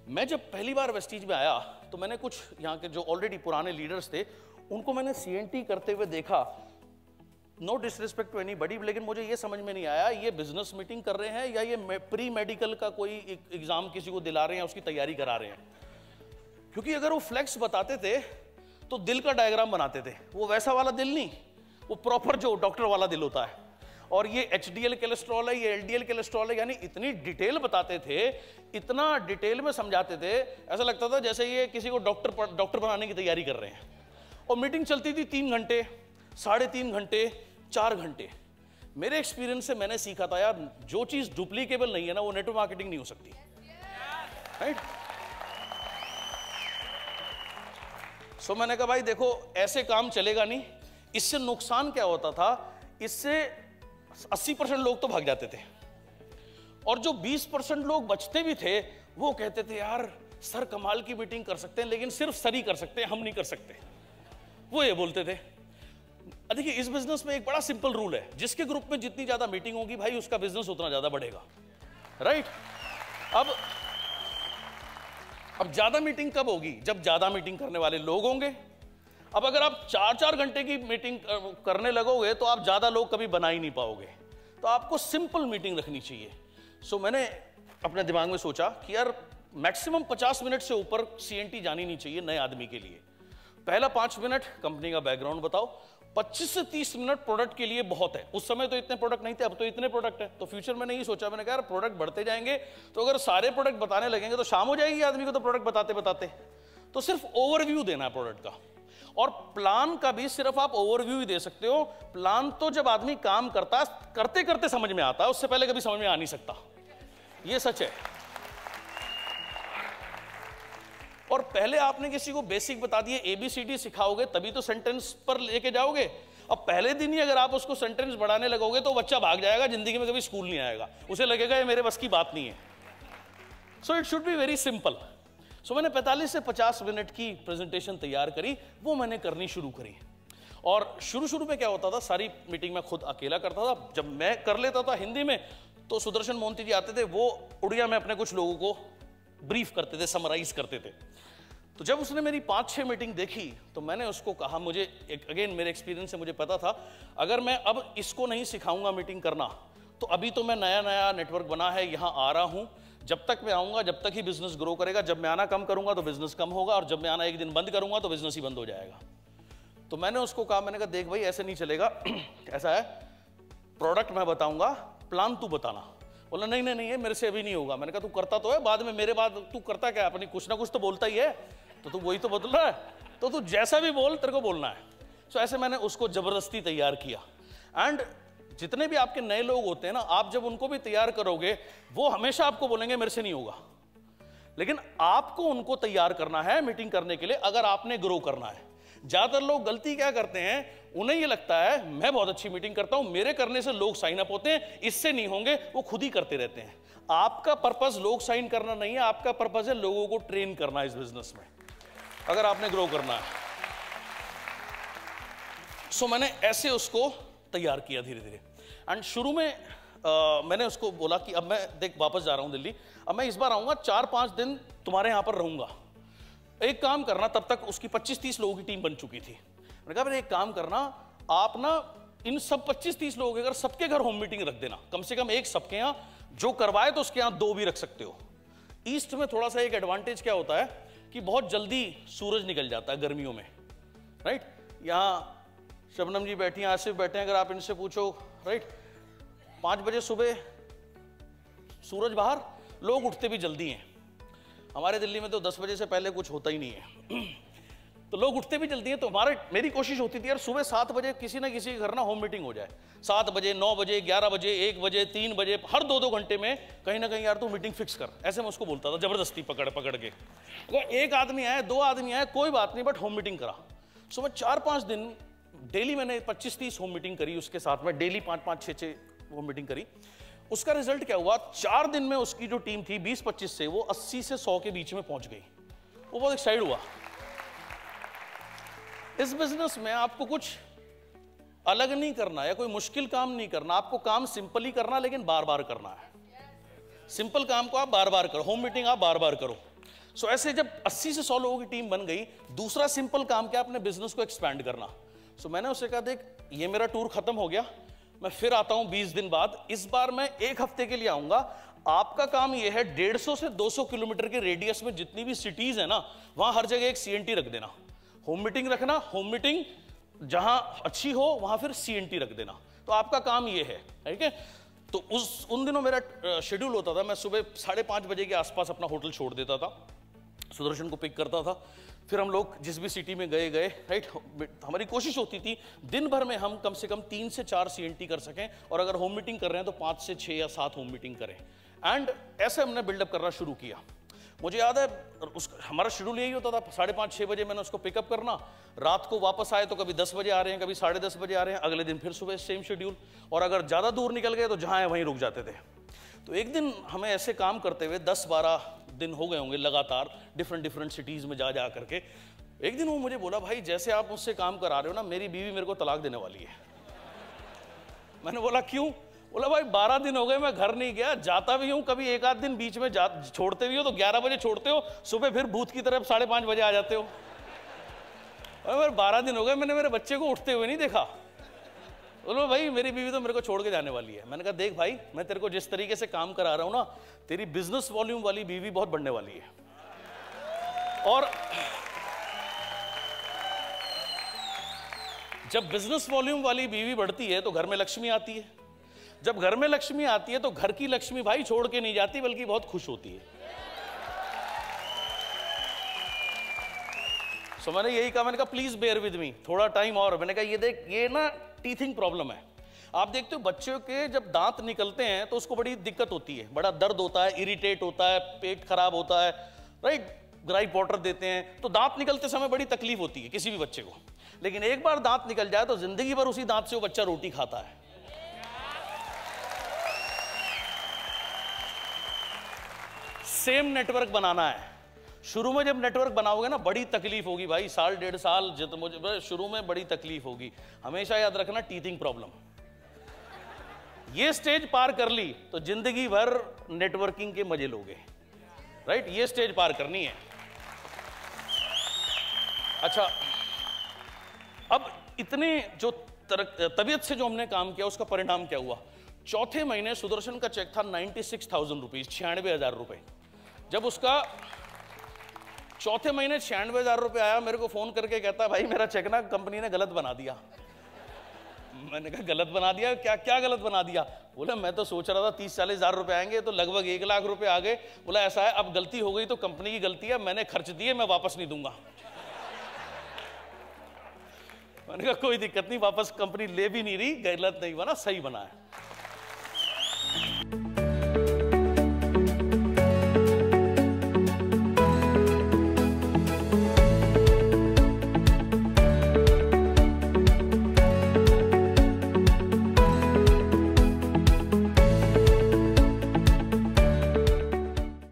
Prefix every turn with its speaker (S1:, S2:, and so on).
S1: मैं जब पहली बार वेस्टीज में आया तो मैंने कुछ यहाँ के जो ऑलरेडी पुराने लीडर्स थे उनको मैंने सीएनटी करते हुए देखा। नो डिसरिस्पेक्ट टू एनीबॉडी, लेकिन मुझे ये समझ में नहीं आया ये बिजनेस मीटिंग कर रहे हैं या ये प्री मेडिकल का कोई एग्जाम किसी को दिला रहे हैं, उसकी तैयारी करा रहे हैं। क्योंकि अगर वो फ्लेक्स बताते थे तो दिल का डायग्राम बनाते थे, वो वैसा वाला दिल नहीं, वो प्रॉपर जो डॉक्टर वाला दिल होता है। और ये एचडीएल कोलेस्ट्रॉल है, ये एलडीएल कोलेस्ट्रॉल है, यानी इतनी डिटेल बताते थे, इतना डिटेल में समझाते थे, ऐसा लगता था जैसे ये किसी को डॉक्टर बनाने की तैयारी कर रहे हैं। और मीटिंग चलती थी 3 घंटे, 3.5 घंटे, 4 घंटे। मेरे एक्सपीरियंस से मैंने सीखा था यार, जो चीज डुप्लीकेबल नहीं है ना, वो नेटवर्क मार्केटिंग नहीं हो सकती, राइट? सो मैंने कहा भाई देखो ऐसे काम चलेगा नहीं। इससे नुकसान क्या होता था, इससे 80% लोग तो भाग जाते थे और जो 20% लोग बचते भी थे वो कहते थे यार सर कमाल की मीटिंग कर सकते हैं, लेकिन सिर्फ सर ही कर सकते हैं, हम नहीं कर सकते। वो ये बोलते थे। देखिए इस बिजनेस में एक बड़ा सिंपल रूल है, जिसके ग्रुप में जितनी ज्यादा मीटिंग होगी भाई उसका बिजनेस उतना ज्यादा बढ़ेगा, राइट? अब ज्यादा मीटिंग कब होगी? जब ज्यादा मीटिंग करने वाले लोग होंगे। अब अगर आप 4-4 घंटे की मीटिंग करने लगोगे तो आप ज्यादा लोग कभी बना ही नहीं पाओगे। तो आपको सिंपल मीटिंग रखनी चाहिए। सो मैंने अपने दिमाग में सोचा कि यार मैक्सिमम 50 मिनट से ऊपर सीएनटी जानी नहीं चाहिए नए आदमी के लिए। पहला 5 मिनट कंपनी का बैकग्राउंड बताओ, 25 से 30 मिनट प्रोडक्ट के लिए बहुत है। उस समय तो इतने प्रोडक्ट नहीं थे, अब तो इतने प्रोडक्ट है। तो फ्यूचर में नहीं सोचा, मैंने कहा यार प्रोडक्ट बढ़ते जाएंगे तो अगर सारे प्रोडक्ट बताने लगेंगे तो शाम हो जाएगी आदमी को तो प्रोडक्ट बताते बताते। तो सिर्फ ओवरव्यू देना है प्रोडक्ट का, और प्लान का भी सिर्फ आप ओवरव्यू ही दे सकते हो। प्लान तो जब आदमी काम करता है करते करते समझ में आता है, उससे पहले कभी समझ में आ नहीं सकता, ये सच है। और पहले आपने किसी को बेसिक बता दिए, एबीसीडी सिखाओगे तभी तो सेंटेंस पर लेके जाओगे। अब पहले दिन ही अगर आप उसको सेंटेंस बढ़ाने लगोगे तो बच्चा भाग जाएगा, जिंदगी में कभी स्कूल नहीं आएगा, उसे लगेगा ये मेरे बस की बात नहीं है। So it should be very simple. So मैंने 45 से 50 मिनट की प्रेजेंटेशन तैयार करी, वो मैंने करनी शुरू करी। और शुरू में क्या होता था, सारी मीटिंग मैं खुद अकेला करता था। जब मैं कर लेता था हिंदी में तो सुदर्शन मोहंती जी आते थे, वो उड़िया में अपने कुछ लोगों को ब्रीफ करते थे, समराइज करते थे। तो जब उसने मेरी 5-6 मीटिंग देखी तो मैंने उसको कहा, मुझे अगेन मेरे एक्सपीरियंस से मुझे पता था अगर मैं अब इसको नहीं सिखाऊंगा मीटिंग करना तो अभी तो मैं नया नेटवर्क बना है, यहाँ आ रहा हूँ, जब तक मैं आऊंगा जब तक ही बिजनेस ग्रो करेगा। जब मैं आना कम करूंगा तो बिजनेस कम होगा, और जब मैं आना एक दिन बंद करूंगा तो बिजनेस ही बंद हो जाएगा। तो मैंने उसको कहा, मैंने कहा देख भाई ऐसे नहीं चलेगा, ऐसा है प्रोडक्ट मैं बताऊंगा, प्लान तू बताना। बोला नहीं ये मेरे से अभी नहीं होगा। मैंने कहा तू करता तो है, बाद में मेरे बाद तू करता क्या, अपनी कुछ ना कुछ तो बोलता ही है, तो तू वही तो बदल रहा है, तो तू जैसा भी बोल तेरे को बोलना है। सो ऐसे मैंने उसको जबरदस्ती तैयार किया। एंड जितने भी आपके नए लोग होते हैं ना, आप जब उनको भी तैयार करोगे वो हमेशा आपको बोलेंगे मेरे से नहीं होगा, लेकिन आपको उनको तैयार करना है मीटिंग करने के लिए अगर आपने ग्रो करना है। ज्यादातर लोग गलती क्या करते हैं, उन्हें ये लगता है मैं बहुत अच्छी मीटिंग करता हूं, मेरे करने से लोग साइन अप होते हैं, इससे नहीं होंगे, वो खुद ही करते रहते हैं। आपका पर्पस लोग साइन करना नहीं है, आपका पर्पस है लोगों को ट्रेन करना इस बिजनेस में, अगर आपने ग्रो करना है। सो मैंने ऐसे उसको तैयार किया धीरे धीरे। एंड शुरू में मैंने उसको बोला कि अब मैं देख वापस जा रहा हूं दिल्ली, अब मैं इस बार आऊंगा 4-5 दिन तुम्हारे यहां पर रहूंगा, एक काम करना। तब तक उसकी 25-30 लोगों की टीम बन चुकी थी। मैंने कहा एक काम करना, आप ना इन सब 25-30 लोगों के घर सबके घर होम मीटिंग रख देना, कम से कम एक सबके यहाँ, जो करवाए तो उसके यहाँ 2 भी रख सकते हो। ईस्ट में थोड़ा सा एक एडवांटेज क्या होता है कि बहुत जल्दी सूरज निकल जाता है गर्मियों में, राइट? यहाँ शबनम जी बैठी हैं, आसिफ बैठे हैं, अगर आप इनसे पूछो, राइट, 5 बजे सुबह सूरज बाहर, लोग उठते भी जल्दी हैं। हमारे दिल्ली में तो 10 बजे से पहले कुछ होता ही नहीं है तो लोग उठते भी जल्दी हैं। तो मेरी कोशिश होती थी यार सुबह 7 बजे किसी ना किसी के घर ना होम मीटिंग हो जाए, 7 बजे, 9 बजे, 11 बजे, 1 बजे, 3 बजे, हर 2-2 घंटे में कहीं ना कहीं यार तू मीटिंग फिक्स कर, ऐसे मैं उसको बोलता था जबरदस्ती पकड़ के। अगर 1 आदमी आए, 2 आदमी आए, कोई बात नहीं, बट होम मीटिंग करा। सो मैं 4-5 दिन डेली मैंने 25-30 होम मीटिंग करी उसके साथ में, डेली 5-5, 6-6 होम मीटिंग करी। उसका रिजल्ट क्या हुआ, 4 दिन में उसकी जो टीम थी 20-25 से वो 80 से 100 के बीच में पहुंच गई। वो बहुत एक्साइट हुआ। इस बिजनेस में आपको कुछ अलग नहीं करना या कोई मुश्किल काम नहीं करना, आपको काम सिंपल ही करना, लेकिन बार बार करना है। सिंपल काम को आप बार बार करो, होम मीटिंग आप बार बार करो। सो ऐसे जब 80 से 100 लोगों की टीम बन गई, दूसरा सिंपल काम क्या, अपने बिजनेस को एक्सपैंड करना। सो मैंने उससे कहा, देख ये मेरा टूर खत्म हो गया, मैं फिर आता हूं 20 दिन बाद, इस बार मैं 1 हफ्ते के लिए आऊंगा। आपका काम यह है 150 से 200 किलोमीटर के रेडियस में जितनी भी सिटीज है ना, वहां हर जगह एक CNT रख देना, होम मीटिंग रखना, होम मीटिंग जहां अच्छी हो वहां फिर CNT रख देना। तो आपका काम यह है, ठीक है। तो उन दिनों मेरा शेड्यूल होता था, मैं सुबह 5:30 बजे के आसपास अपना होटल छोड़ देता था, सुदर्शन को पिक करता था, फिर हम लोग जिस भी सिटी में गए, राइट। हमारी कोशिश होती थी दिन भर में हम कम से कम 3 से 4 CNT कर सकें, और अगर होम मीटिंग कर रहे हैं तो 5 से 6 या 7 होम मीटिंग करें। एंड ऐसे हमने बिल्डअप करना शुरू किया। मुझे याद है हमारा शेड्यूल यही होता था, 5:30-6 बजे मैंने उसको पिकअप करना, रात को वापस आए तो कभी 10 बजे आ रहे हैं, कभी 10:30 बजे आ रहे हैं, अगले दिन फिर सुबह सेम शेड्यूल, और अगर ज़्यादा दूर निकल गए तो जहाँ है वहीं रुक जाते थे। तो एक दिन हमें ऐसे काम करते हुए 10-12 दिन हो गए होंगे लगातार, डिफरेंट सिटीज़ में जा करके। एक दिन वो मुझे बोला, भाई जैसे आप मुझसे काम करा रहे हो ना, मेरी बीवी मेरे को तलाक देने वाली है। मैंने बोला क्यों? बोला भाई 12 दिन हो गए मैं घर नहीं गया, जाता भी हूं, कभी एक आध दिन बीच में छोड़ते भी हो तो 11 बजे छोड़ते हो, सुबह फिर भूत की तरफ 5:30 बजे आ जाते हो। और 12 दिन हो गए मैंने मेरे बच्चे को उठते हुए नहीं देखा। बोलो भाई मेरी बीवी तो मेरे को छोड़ के जाने वाली है। मैंने कहा देख भाई, मैं तेरे को जिस तरीके से काम करा रहा हूं ना, तेरी बिजनेस वॉल्यूम वाली बीवी बहुत बढ़ने वाली है। और जब बिजनेस वॉल्यूम वाली बीवी बढ़ती है तो घर में लक्ष्मी आती है, जब घर में लक्ष्मी आती है तो घर की लक्ष्मी भाई छोड़ के नहीं जाती, बल्कि बहुत खुश होती है। सो मैंने यही कहा, मैंने कहा प्लीज बेयर विद मी, थोड़ा टाइम और। मैंने कहा ये देख, ये ना टीथिंग प्रॉब्लम है। आप देखते हो बच्चों के जब दांत निकलते हैं तो उसको बड़ी दिक्कत होती है, बड़ा दर्द होता है, इरिटेट होता है, पेट खराब होता है, राइट। ग्राइप वाटर देते हैं तो दांत निकलते समय बड़ी तकलीफ होती है किसी भी बच्चे को। लेकिन एक बार दांत निकल जाए तो जिंदगी भर उसी दांत से वो बच्चा रोटी खाता है। सेम नेटवर्क बनाना है। शुरू में जब नेटवर्क बनाओगे ना, बड़ी तकलीफ होगी भाई, 1.5 साल मुझे शुरू में बड़ी तकलीफ होगी। हमेशा याद रखना, टीथिंग प्रॉब्लम। ये स्टेज पार कर ली तो जिंदगी भर नेटवर्किंग के मजे लोगे, राइट। ये स्टेज पार करनी है। अच्छा, अब इतने जो तबीयत से जो हमने काम किया, उसका परिणाम क्या हुआ? चौथे महीने सुदर्शन का चेक था 96,000 रुपीज, 96,000 रुपए। जब उसका चौथे महीने 96,000 रुपए आया, मेरे को फोन करके कहता, भाई मेरा चेक ना कंपनी ने गलत बना दिया। मैंने कहा गलत बना दिया? क्या गलत बना दिया? बोला मैं तो सोच रहा था 30-40 हजार रुपए आएंगे, तो लगभग 1 लाख रुपए आ गए। बोला ऐसा है, अब गलती हो गई तो कंपनी की गलती है, मैंने खर्च दिए, मैं वापस नहीं दूंगा। मैंने कहा कोई दिक्कत नहीं, वापस कंपनी ले भी नहीं रही, गलत नहीं बना, सही बना है।